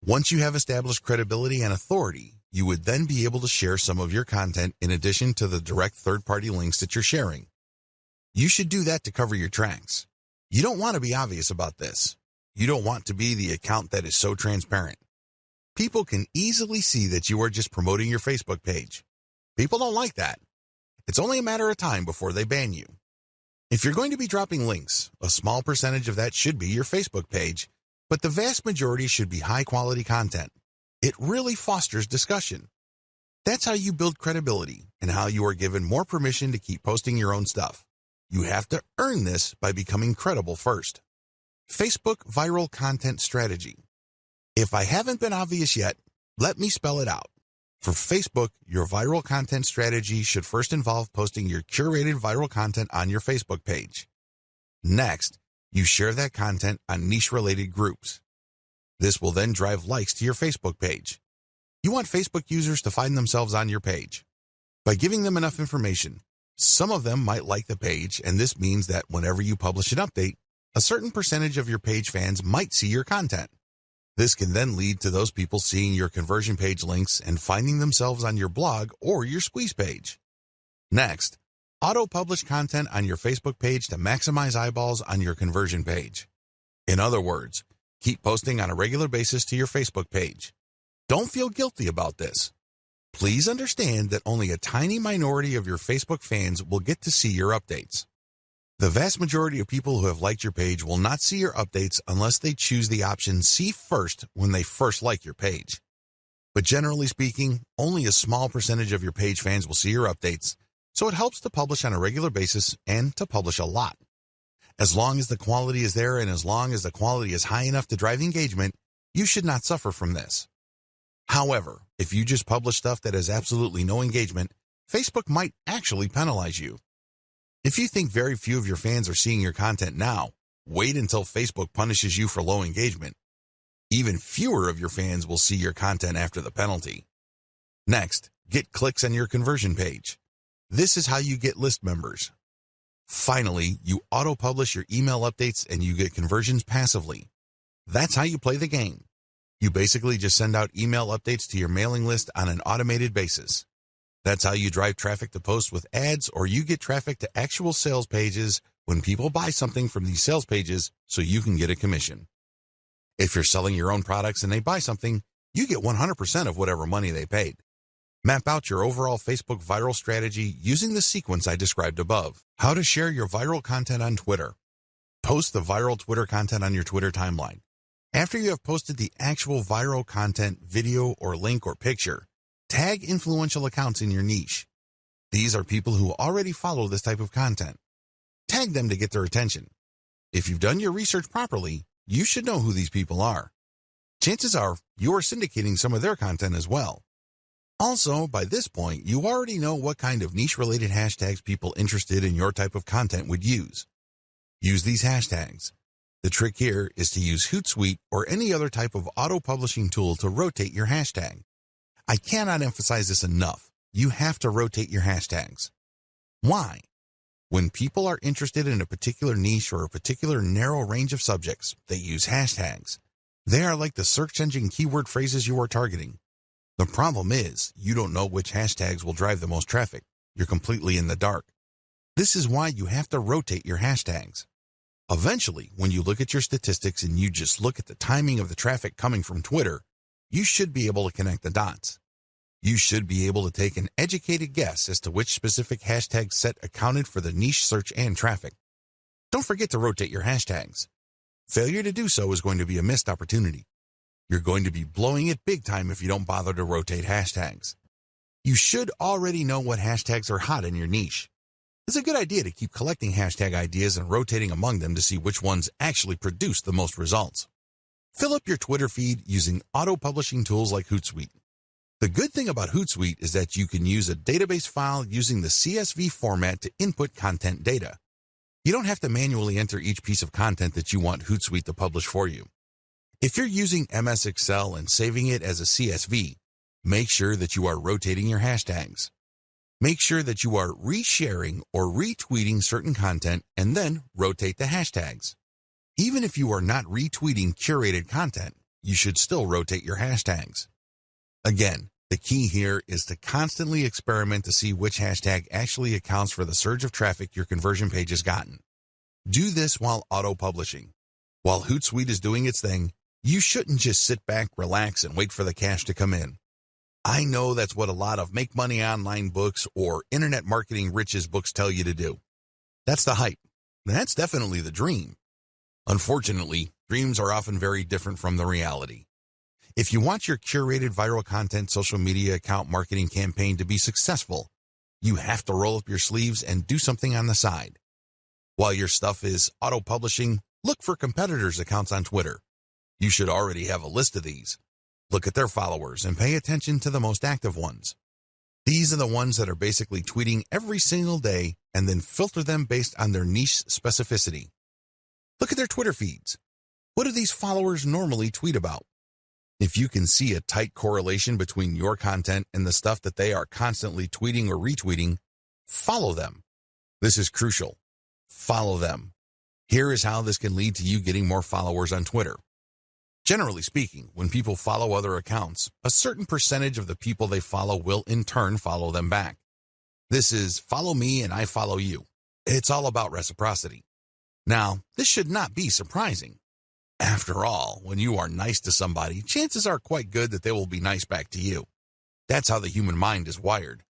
Once you have established credibility and authority, you would then be able to share some of your content in addition to the direct third-party links that you're sharing. You should do that to cover your tracks. You don't want to be obvious about this. You don't want to be the account that is so transparent. People can easily see that you are just promoting your Facebook page. People don't like that. It's only a matter of time before they ban you. If you're going to be dropping links, a small percentage of that should be your Facebook page, but the vast majority should be high-quality content. It really fosters discussion. That's how you build credibility and how you are given more permission to keep posting your own stuff. You have to earn this by becoming credible first. Facebook Viral Content Strategy. If I haven't been obvious yet, let me spell it out. For Facebook, your viral content strategy should first involve posting your curated viral content on your Facebook page. Next, you share that content on niche-related groups. This will then drive likes to your Facebook page. You want Facebook users to find themselves on your page. By giving them enough information, some of them might like the page, and this means that whenever you publish an update, a certain percentage of your page fans might see your content. This can then lead to those people seeing your conversion page links and finding themselves on your blog or your squeeze page. Next, auto-publish content on your Facebook page to maximize eyeballs on your conversion page. In other words, keep posting on a regular basis to your Facebook page. Don't feel guilty about this. Please understand that only a tiny minority of your Facebook fans will get to see your updates. The vast majority of people who have liked your page will not see your updates unless they choose the option See First when they first like your page. But generally speaking, only a small percentage of your page fans will see your updates, so it helps to publish on a regular basis and to publish a lot. As long as the quality is there and as long as the quality is high enough to drive engagement, you should not suffer from this. However, if you just publish stuff that has absolutely no engagement, Facebook might actually penalize you. If you think very few of your fans are seeing your content now, wait until Facebook punishes you for low engagement. Even fewer of your fans will see your content after the penalty. Next, get clicks on your conversion page. This is how you get list members. Finally, you auto-publish your email updates and you get conversions passively. That's how you play the game. You basically just send out email updates to your mailing list on an automated basis. That's how you drive traffic to posts with ads, or you get traffic to actual sales pages when people buy something from these sales pages so you can get a commission. If you're selling your own products and they buy something, you get 100% of whatever money they paid. Map out your overall Facebook viral strategy using the sequence I described above. How to share your viral content on Twitter. Post the viral Twitter content on your Twitter timeline. After you have posted the actual viral content, video or link or picture, Tag influential accounts in your niche. These are people who already follow this type of content. Tag them to get their attention. If you've done your research properly, you should know who these people are. Chances are you are syndicating some of their content as well. Also, by this point, you already know what kind of niche-related hashtags people interested in your type of content would use. Use these hashtags. The trick here is to use Hootsuite or any other type of auto-publishing tool to rotate your hashtag. I cannot emphasize this enough. You have to rotate your hashtags. Why? When people are interested in a particular niche or a particular narrow range of subjects, they use hashtags. They are like the search engine keyword phrases you are targeting. The problem is, you don't know which hashtags will drive the most traffic. You're completely in the dark. This is why you have to rotate your hashtags. Eventually, when you look at your statistics and you just look at the timing of the traffic coming from Twitter, you should be able to connect the dots. You should be able to take an educated guess as to which specific hashtag set accounted for the niche search and traffic. Don't forget to rotate your hashtags. Failure to do so is going to be a missed opportunity. You're going to be blowing it big time if you don't bother to rotate hashtags. You should already know what hashtags are hot in your niche. It's a good idea to keep collecting hashtag ideas and rotating among them to see which ones actually produce the most results. Fill up your Twitter feed using auto-publishing tools like Hootsuite. The good thing about Hootsuite is that you can use a database file using the CSV format to input content data. You don't have to manually enter each piece of content that you want Hootsuite to publish for you. If you're using MS Excel and saving it as a CSV, make sure that you are rotating your hashtags. Make sure that you are resharing or retweeting certain content and then rotate the hashtags. Even if you are not retweeting curated content, you should still rotate your hashtags. Again, the key here is to constantly experiment to see which hashtag actually accounts for the surge of traffic your conversion page has gotten. Do this while auto-publishing. While Hootsuite is doing its thing, you shouldn't just sit back, relax, and wait for the cash to come in. I know that's what a lot of make money online books or internet marketing riches books tell you to do. That's the hype. That's definitely the dream. Unfortunately, dreams are often very different from the reality. If you want your curated viral content social media account marketing campaign to be successful, you have to roll up your sleeves and do something on the side. While your stuff is auto-publishing, look for competitors' accounts on Twitter. You should already have a list of these. Look at their followers and pay attention to the most active ones. These are the ones that are basically tweeting every single day and then filter them based on their niche specificity. Look at their Twitter feeds. What do these followers normally tweet about? If you can see a tight correlation between your content and the stuff that they are constantly tweeting or retweeting, follow them. This is crucial. Follow them. Here is how this can lead to you getting more followers on Twitter. Generally speaking, when people follow other accounts, a certain percentage of the people they follow will in turn follow them back. This is follow me and I follow you. It's all about reciprocity. Now, this should not be surprising. After all, when you are nice to somebody, chances are quite good that they will be nice back to you. That's how the human mind is wired.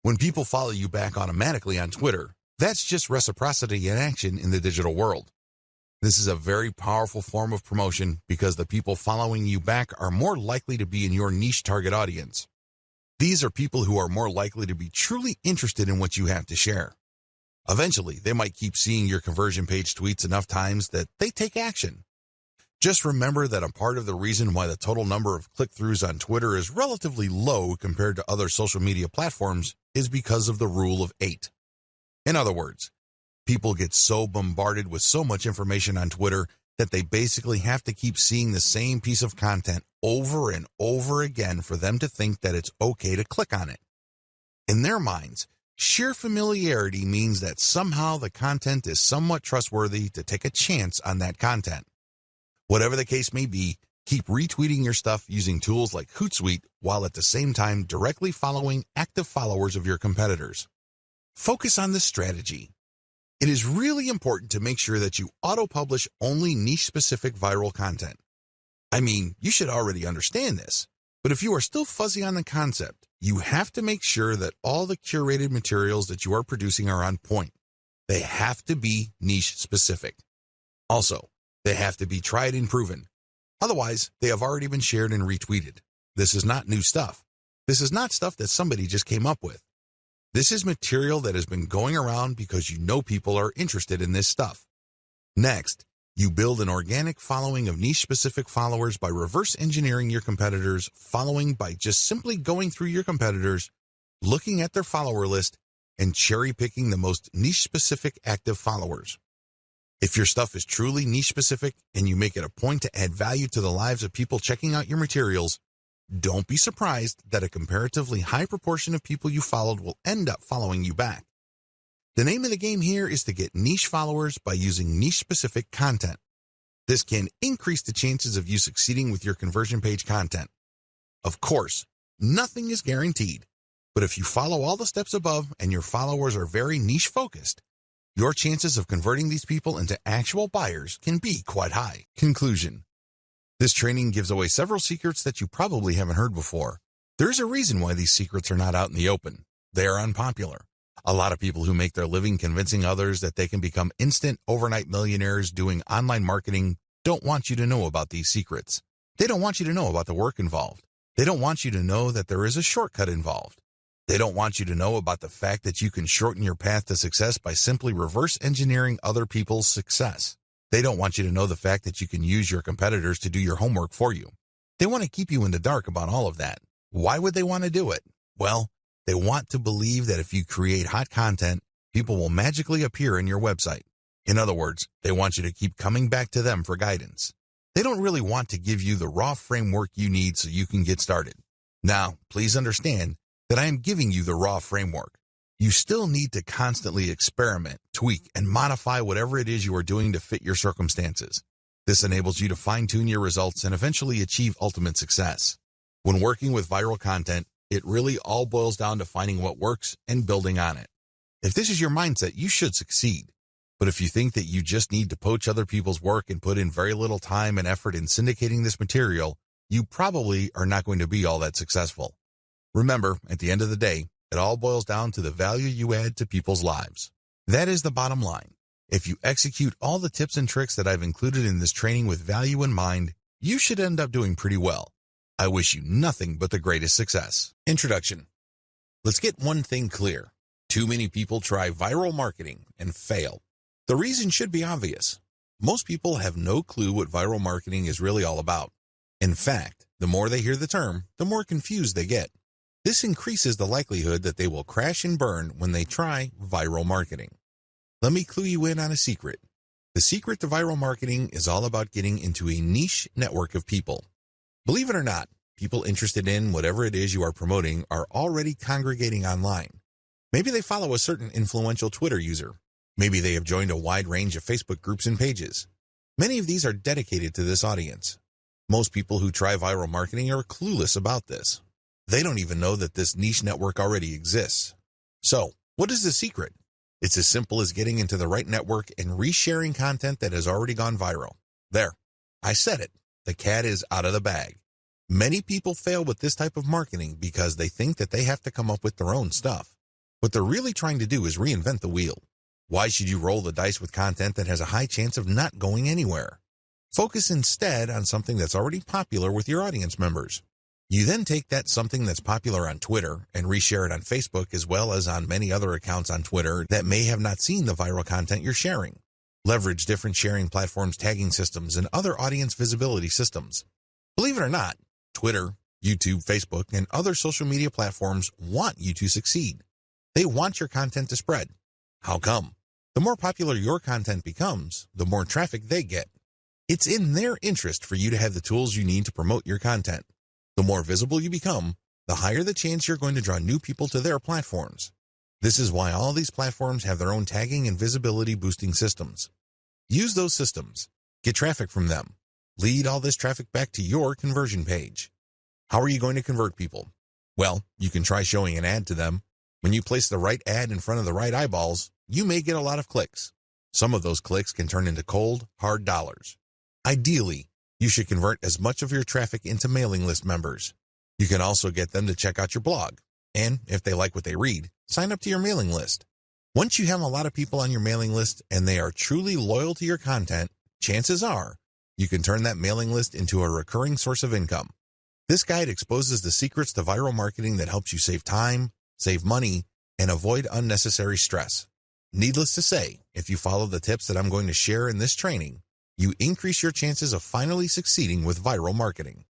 When people follow you back automatically on Twitter, that's just reciprocity in action in the digital world. This is a very powerful form of promotion because the people following you back are more likely to be in your niche target audience. These are people who are more likely to be truly interested in what you have to share. Eventually, they might keep seeing your conversion page tweets enough times that they take action. Just remember that a part of the reason why the total number of click-throughs on Twitter is relatively low compared to other social media platforms is because of the rule of 8. In other words, people get so bombarded with so much information on Twitter that they basically have to keep seeing the same piece of content over and over again for them to think that it's okay to click on it. In their minds, sheer familiarity means that somehow the content is somewhat trustworthy to take a chance on that content. Whatever the case may be, keep retweeting your stuff using tools like Hootsuite while at the same time directly following active followers of your competitors. Focus on this strategy. It is really important to make sure that you auto-publish only niche-specific viral content. I mean, you should already understand this, but if you are still fuzzy on the concept, you have to make sure that all the curated materials that you are producing are on point. They have to be niche-specific. Also, they have to be tried and proven. Otherwise, they have already been shared and retweeted. This is not new stuff. This is not stuff that somebody just came up with. This is material that has been going around because you know people are interested in this stuff. Next, you build an organic following of niche-specific followers by reverse engineering your competitors' following by just simply going through your competitors, looking at their follower list, and cherry-picking the most niche-specific active followers. If your stuff is truly niche-specific and you make it a point to add value to the lives of people checking out your materials, don't be surprised that a comparatively high proportion of people you followed will end up following you back. The name of the game here is to get niche followers by using niche-specific content. This can increase the chances of you succeeding with your conversion page content. Of course, nothing is guaranteed, but if you follow all the steps above and your followers are very niche-focused, your chances of converting these people into actual buyers can be quite high. Conclusion. This training gives away several secrets that you probably haven't heard before. There's a reason why these secrets are not out in the open. They are unpopular. A lot of people who make their living convincing others that they can become instant overnight millionaires doing online marketing don't want you to know about these secrets. They don't want you to know about the work involved. They don't want you to know that there is a shortcut involved. They don't want you to know about the fact that you can shorten your path to success by simply reverse engineering other people's success. They don't want you to know the fact that you can use your competitors to do your homework for you. They want to keep you in the dark about all of that. Why would they want to do it? Well, they want to believe that if you create hot content, people will magically appear in your website. In other words, they want you to keep coming back to them for guidance. They don't really want to give you the raw framework you need so you can get started. Now, please understand that I am giving you the raw framework. You still need to constantly experiment, tweak, and modify whatever it is you are doing to fit your circumstances. This enables you to fine-tune your results and eventually achieve ultimate success. When working with viral content, it really all boils down to finding what works and building on it. If this is your mindset, you should succeed. But if you think that you just need to poach other people's work and put in very little time and effort in syndicating this material, you probably are not going to be all that successful. Remember, at the end of the day, it all boils down to the value you add to people's lives. That is the bottom line. If you execute all the tips and tricks that I've included in this training with value in mind, you should end up doing pretty well. I wish you nothing but the greatest success. Introduction. Let's get one thing clear. Too many people try viral marketing and fail. The reason should be obvious. Most people have no clue what viral marketing is really all about. In fact, the more they hear the term, the more confused they get. This increases the likelihood that they will crash and burn when they try viral marketing. Let me clue you in on a secret. The secret to viral marketing is all about getting into a niche network of people. Believe it or not, people interested in whatever it is you are promoting are already congregating online. Maybe they follow a certain influential Twitter user. Maybe they have joined a wide range of Facebook groups and pages. Many of these are dedicated to this audience. Most people who try viral marketing are clueless about this. They don't even know that this niche network already exists. So, what is the secret? It's as simple as getting into the right network and resharing content that has already gone viral. There, I said it. The cat is out of the bag. Many people fail with this type of marketing because they think that they have to come up with their own stuff. What they're really trying to do is reinvent the wheel. Why should you roll the dice with content that has a high chance of not going anywhere? Focus instead on something that's already popular with your audience members. You then take that something that's popular on Twitter and reshare it on Facebook as well as on many other accounts on Twitter that may have not seen the viral content you're sharing. Leverage different sharing platforms, tagging systems, and other audience visibility systems. Believe it or not, Twitter, YouTube, Facebook, and other social media platforms want you to succeed. They want your content to spread. How come? The more popular your content becomes, the more traffic they get. It's in their interest for you to have the tools you need to promote your content. The more visible you become, the higher the chance you're going to draw new people to their platforms. This is why all these platforms have their own tagging and visibility boosting systems. Use those systems. Get traffic from them. Lead all this traffic back to your conversion page. How are you going to convert people? Well, you can try showing an ad to them. When you place the right ad in front of the right eyeballs, you may get a lot of clicks. Some of those clicks can turn into cold, hard dollars. Ideally, you should convert as much of your traffic into mailing list members. You can also get them to check out your blog. And if they like what they read, sign up to your mailing list. Once you have a lot of people on your mailing list and they are truly loyal to your content, chances are you can turn that mailing list into a recurring source of income. This guide exposes the secrets to viral marketing that helps you save time, save money, and avoid unnecessary stress. Needless to say, if you follow the tips that I'm going to share in this training, you increase your chances of finally succeeding with viral marketing.